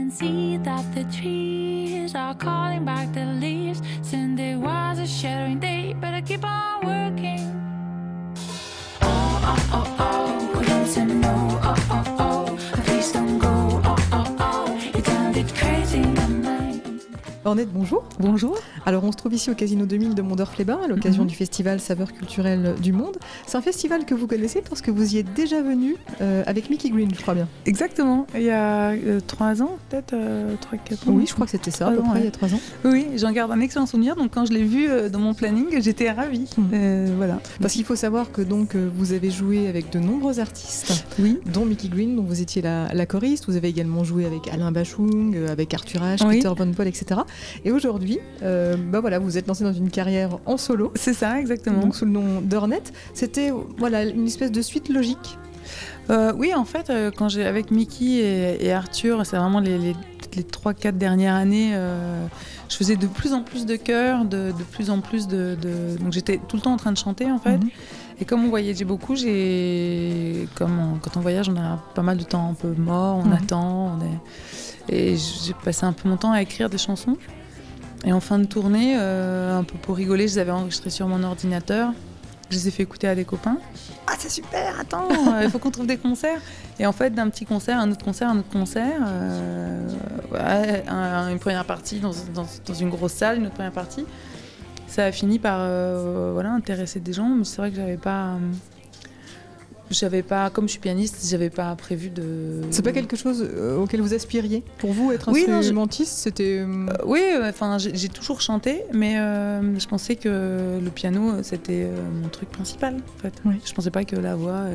can see that the trees are calling back the leaves. Since there was a shattering day, but I keep on working. Oh, oh, oh, oh, we don't say no. Oh, oh, oh, please don't go. Oh, oh, oh, you're gonna be crazy in my mind. Ornette, bonjour. Bonjour. Alors on se trouve ici au Casino 2000 de Mondorf-les-Bains à l'occasion du festival Saveurs culturelles du monde. C'est un festival que vous connaissez parce que vous y êtes déjà venu avec Mickey Green, je crois bien. Exactement, il y a 3 ans, peut-être 3-4 ans. Oui, je crois que c'était ça, à peu près, il y a 3 ans. Oui, j'en garde un excellent souvenir, donc quand je l'ai vu dans mon planning, j'étais ravie. Voilà. Parce qu'il faut savoir que donc, vous avez joué avec de nombreux artistes, oui, dont Mickey Green, dont vous étiez la choriste. Vous avez également joué avec Alain Bachung, avec Arthur H, oui. Peter Von Paul, etc. Et aujourd'hui, voilà, vous êtes lancé dans une carrière en solo. C'est ça, exactement. Donc sous le nom d'Ornette. C'était voilà, une espèce de suite logique. Oui, en fait, quand j'ai avec Mickey et Arthur, c'est vraiment les 3-4 dernières années, je faisais de plus en plus de chœurs, de plus en plus de... Donc j'étais tout le temps en train de chanter, en fait. Et comme on voyageait beaucoup, quand on voyage, on a pas mal de temps un peu mort, on attend, et j'ai passé un peu mon temps à écrire des chansons. Et en fin de tournée, un peu pour rigoler, je les avais enregistrées sur mon ordinateur. Je les ai fait écouter à des copains. Ah, c'est super, attends, il faut qu'on trouve des concerts. Et en fait, d'un petit concert, un autre concert, un autre concert, une première partie dans une grosse salle, une autre première partie. Ça a fini par intéresser des gens, mais c'est vrai que j'avais pas, comme je suis pianiste, j'avais pas prévu de... C'est pas quelque chose auquel vous aspiriez? Pour vous, être instrumentiste, c'était... Oui, j'ai toujours chanté, mais je pensais que le piano, c'était mon truc principal, en fait. Oui. Je pensais pas que la voix...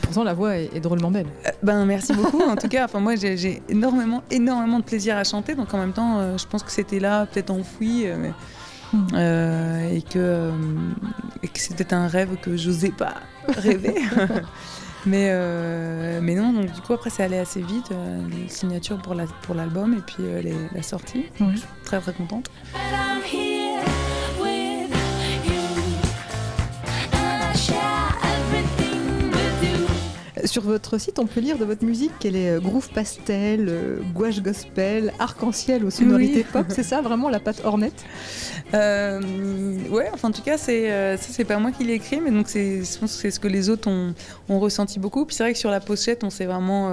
Pourtant, la voix est drôlement belle. Merci beaucoup. En tout cas, moi, j'ai énormément de plaisir à chanter, donc en même temps, je pense que c'était là, peut-être enfoui, et que c'était un rêve que j'osais pas rêver. mais non, donc du coup après c'est allé assez vite, les signatures pour l'album et puis la sortie. Donc, je suis très très contente. Sur votre site, on peut lire de votre musique qu'elle est groove pastel, gouache gospel, arc-en-ciel aux sonorités pop. C'est ça vraiment la patte Ornette? Ouais, enfin en tout cas c'est pas moi qui l'ai écrit, mais donc je pense que c'est ce que les autres ont ressenti beaucoup. Puis c'est vrai que sur la pochette on s'est vraiment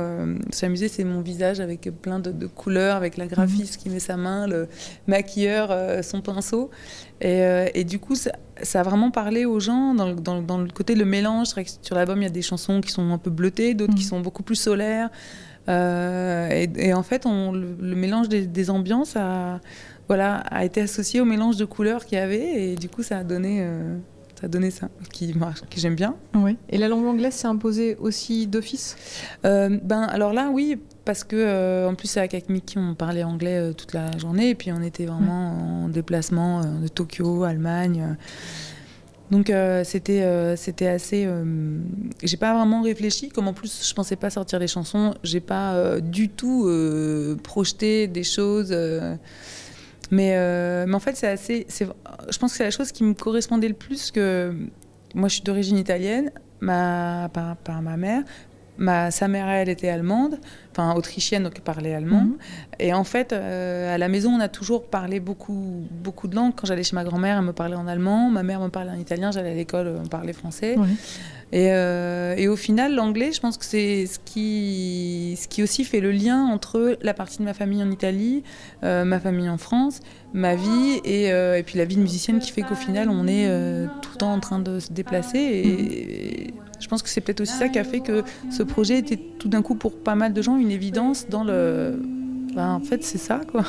s'amusé, c'est mon visage avec plein de couleurs, avec la graphiste qui met sa main, le maquilleur son pinceau, et du coup ça a vraiment parlé aux gens dans le côté le mélange. C'est vrai que sur l'album il y a des chansons qui sont un peu bleutées, d'autres qui sont beaucoup plus solaires, et en fait le mélange des ambiances a été associé au mélange de couleurs qu'il y avait, et du coup ça a donné ça, que j'aime bien. Oui. Et la langue anglaise s'est imposée aussi d'office? Alors là, oui, parce que en plus c'est avec Mickey, on parlait anglais toute la journée, et puis on était vraiment en déplacement de Tokyo, Allemagne. Donc c'était assez... j'ai pas vraiment réfléchi, comme en plus je pensais pas sortir les chansons, j'ai pas du tout projeté des choses... Mais en fait, je pense que c'est la chose qui me correspondait le plus. Que moi, je suis d'origine italienne, par ma mère. Sa mère, elle était allemande, enfin autrichienne, donc parlait allemand. Et en fait, à la maison, on a toujours parlé beaucoup de langues. Quand j'allais chez ma grand-mère, elle me parlait en allemand. Ma mère me parlait en italien. J'allais à l'école, on parlait français. Oui. Et au final, l'anglais, je pense que c'est ce qui aussi fait le lien entre la partie de ma famille en Italie, ma famille en France, ma vie, et puis la vie de musicienne qui fait qu'au final, on est tout le temps en train de se déplacer. Et je pense que c'est peut-être aussi ça qui a fait que ce projet était tout d'un coup pour pas mal de gens une évidence dans le... en fait, c'est ça, quoi.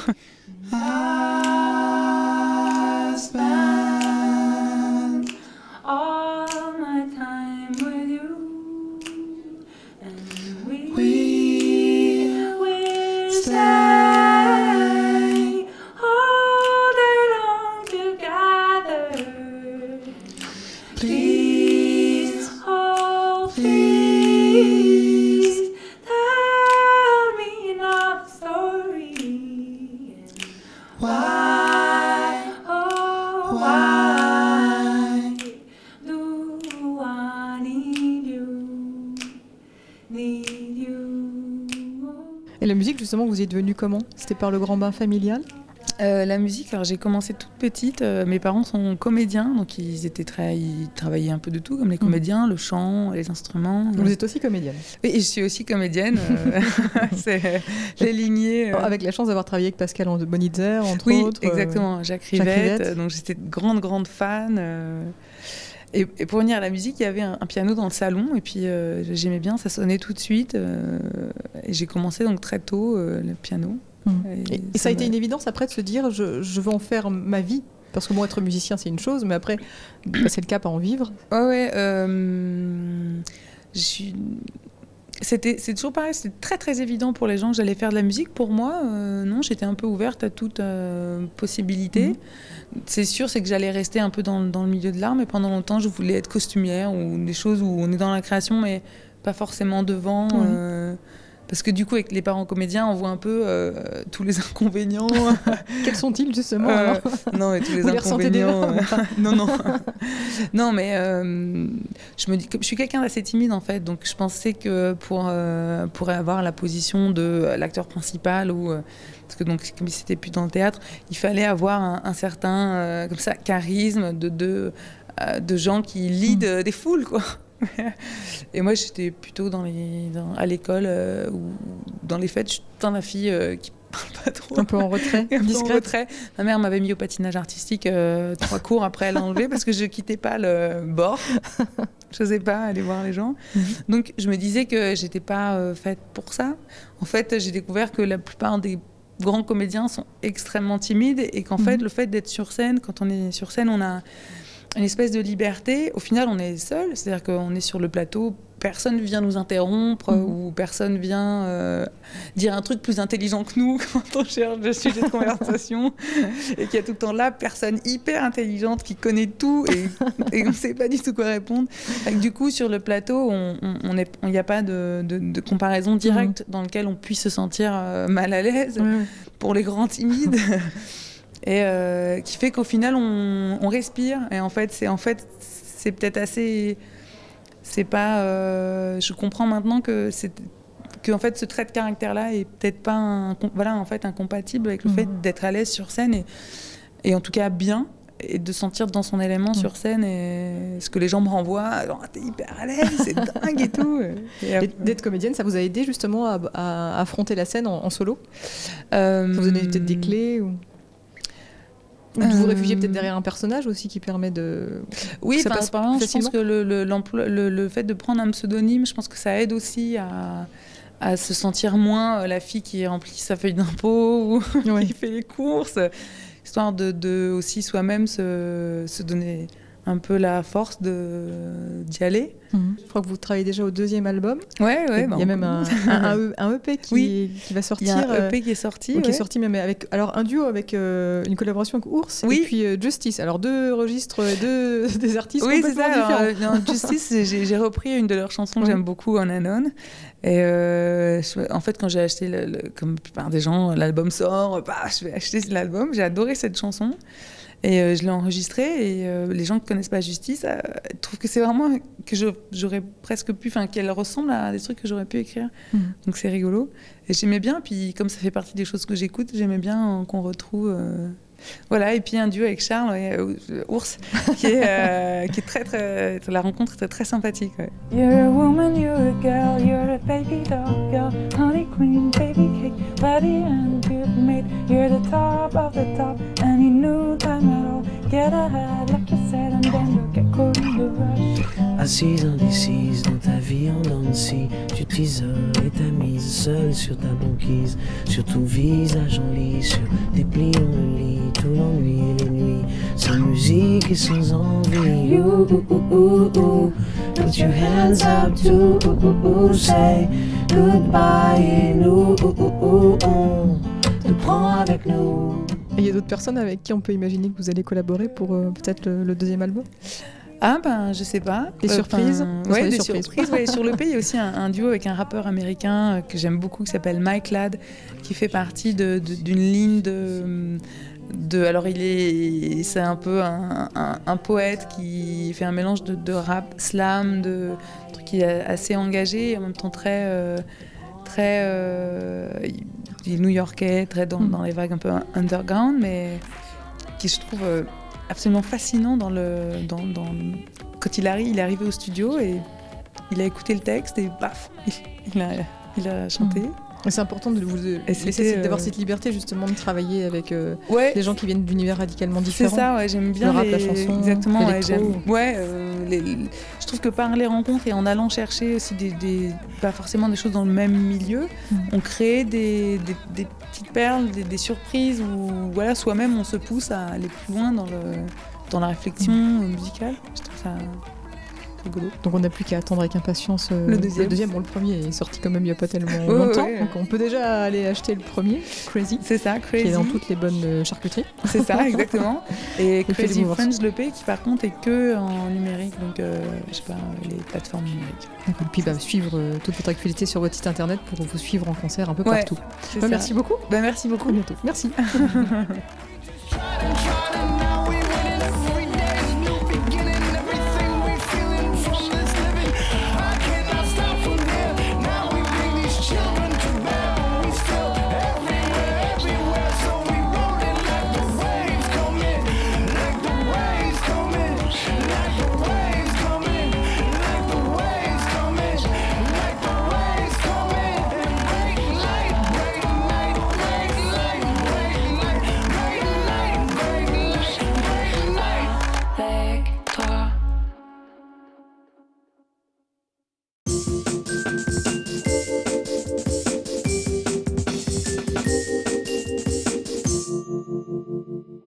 Et la musique, justement, vous y êtes venue comment? C'était par le grand bain familial? La musique, alors j'ai commencé toute petite. Mes parents sont comédiens, donc ils travaillaient un peu de tout, comme les comédiens, le chant, les instruments. Vous êtes aussi comédienne? Et je suis aussi comédienne. C'est les lignées. Avec la chance d'avoir travaillé avec Pascal Bonitzer, entre autres. Oui, exactement. Jacques Rivette. Donc j'étais grande fan. Et pour venir à la musique, il y avait un piano dans le salon, et puis j'aimais bien, ça sonnait tout de suite. Et j'ai commencé donc très tôt le piano. Et ça a été une évidence après de se dire je veux en faire ma vie, parce que moi être musicien c'est une chose, mais après passer le cap à en vivre. C'est toujours pareil, c'était très très évident pour les gens que j'allais faire de la musique. Pour moi, non, j'étais un peu ouverte à toute possibilité. C'est sûr, c'est que j'allais rester un peu dans le milieu de l'art, mais pendant longtemps je voulais être costumière ou des choses où on est dans la création mais pas forcément devant. Parce que du coup, avec les parents comédiens, on voit un peu tous les inconvénients. Quels sont-ils justement Non, mais tous les inconvénients. Non, mais je me dis que je suis quelqu'un d'assez timide en fait, donc je pensais que pour avoir la position de l'acteur principal parce que donc comme c'était plus dans le théâtre, il fallait avoir un certain comme ça charisme de gens qui lead des foules quoi. Et moi j'étais plutôt à l'école ou dans les fêtes, je suis tout la fille qui parle pas trop, un peu en retrait, discrète. Ma mère m'avait mis au patinage artistique 3 cours, après elle l'a enlevé parce que je quittais pas le bord, je n'osais pas aller voir les gens. Donc je me disais que j'étais pas faite pour ça. En fait j'ai découvert que la plupart des grands comédiens sont extrêmement timides et qu'en fait le fait d'être sur scène, quand on est sur scène, on a une espèce de liberté. Au final, on est seul, c'est-à-dire qu'on est sur le plateau, personne vient nous interrompre ou personne vient dire un truc plus intelligent que nous quand on cherche le sujet de conversation et qu'il y a tout le temps là, personne hyper intelligente qui connaît tout et on ne sait pas du tout quoi répondre. Et du coup, sur le plateau, il n'y a pas de comparaison directe dans lequel on puisse se sentir mal à l'aise pour les grands timides. Et qui fait qu'au final on respire et en fait c'est peut-être assez, c'est pas je comprends maintenant que en fait ce trait de caractère là est peut-être pas incompatible avec le fait d'être à l'aise sur scène et en tout cas bien, et de sentir dans son élément sur scène, et ce que les gens me renvoient, alors t'es hyper à l'aise, c'est dingue et tout. Et d'être comédienne, ça vous a aidé justement à affronter la scène en solo? Ça vous a donné peut-être des clés ou de vous réfugier peut-être derrière un personnage aussi qui permet de... Oui, par exemple, je pense que le fait de prendre un pseudonyme, je pense que ça aide aussi à se sentir moins la fille qui remplit sa feuille d'impôt ou qui fait les courses, histoire de aussi soi-même se donner un peu la force d'y aller. Je crois que vous travaillez déjà au 2e album. Ouais, il y a même un EP qui va sortir. Il y a un EP qui est sorti. Qui est sorti même avec un duo avec une collaboration avec Ours et puis Justice. Alors 2 registres, des artistes complètement différents. Alors, dans Justice, j'ai repris une de leurs chansons que j'aime beaucoup, On and On. Et en fait, quand j'ai acheté, comme la plupart des gens, l'album sort, je vais acheter l'album. J'ai adoré cette chanson. Et je l'ai enregistrée, et les gens qui ne connaissent pas Justice trouvent que c'est vraiment que j'aurais presque pu, qu'elle ressemble à des trucs que j'aurais pu écrire. Donc c'est rigolo. Et j'aimais bien, puis comme ça fait partie des choses que j'écoute, j'aimais bien qu'on retrouve... Voilà, et puis un duo avec Charles, Ours, qui est très, très... La rencontre était très sympathique. Ouais. You're a woman, you're a girl, you're a baby doll, girl, honey queen, baby cake, body and good mate. You're the top of the top, and you knew time at all. Get ahead, like you said, and then you'll get caught in the rush. Assise indécise dans ta vie en dents de scie, tu t'isoles et t'as mise seule sur ta banquise, sur ton visage en lit, sur tes plis on le lit, tout l'ennui et les nuits, sans musique et sans envie. You, put your hands up to say goodbye et nous, on te prend avec nous. Et il y a d'autres personnes avec qui on peut imaginer que vous allez collaborer pour peut-être le 2e album? Ah je sais pas. Des surprises? Oui, des surprises. Ouais. Sur le pays, il y a aussi un duo avec un rappeur américain que j'aime beaucoup, qui s'appelle Mike Ladd, qui fait partie d'une ligne alors c'est un peu un poète qui fait un mélange de rap, slam, de trucs qui est assez engagé et en même temps très très il est new-yorkais, très dans les vagues un peu underground, mais qui je trouve absolument fascinant quand il est arrivé au studio et il a écouté le texte et paf, il a chanté. Et c'est important de vous laisser d'avoir cette liberté justement de travailler avec des gens qui viennent d'univers radicalement différents. C'est ça, ouais, j'aime bien le rap, la chanson, exactement. l'électro. Je trouve que par les rencontres et en allant chercher aussi pas forcément des choses dans le même milieu, on crée des petites perles, des surprises où voilà, soi-même on se pousse à aller plus loin dans la réflexion musicale. Je trouve ça rigolo. Donc on n'a plus qu'à attendre avec impatience le deuxième. Bon, le premier est sorti quand même il n'y a pas tellement longtemps, donc on peut déjà aller acheter le premier, Crazy. C'est ça, Crazy. Qui est dans toutes les bonnes charcuteries. C'est ça, exactement. Et Crazy Friends l'EP qui par contre est que en numérique, donc je sais pas, les plateformes numériques. D'accord. Puis suivre toute votre actualité sur votre site internet pour vous suivre en concert un peu partout. Merci beaucoup. Merci beaucoup. À bientôt. Merci.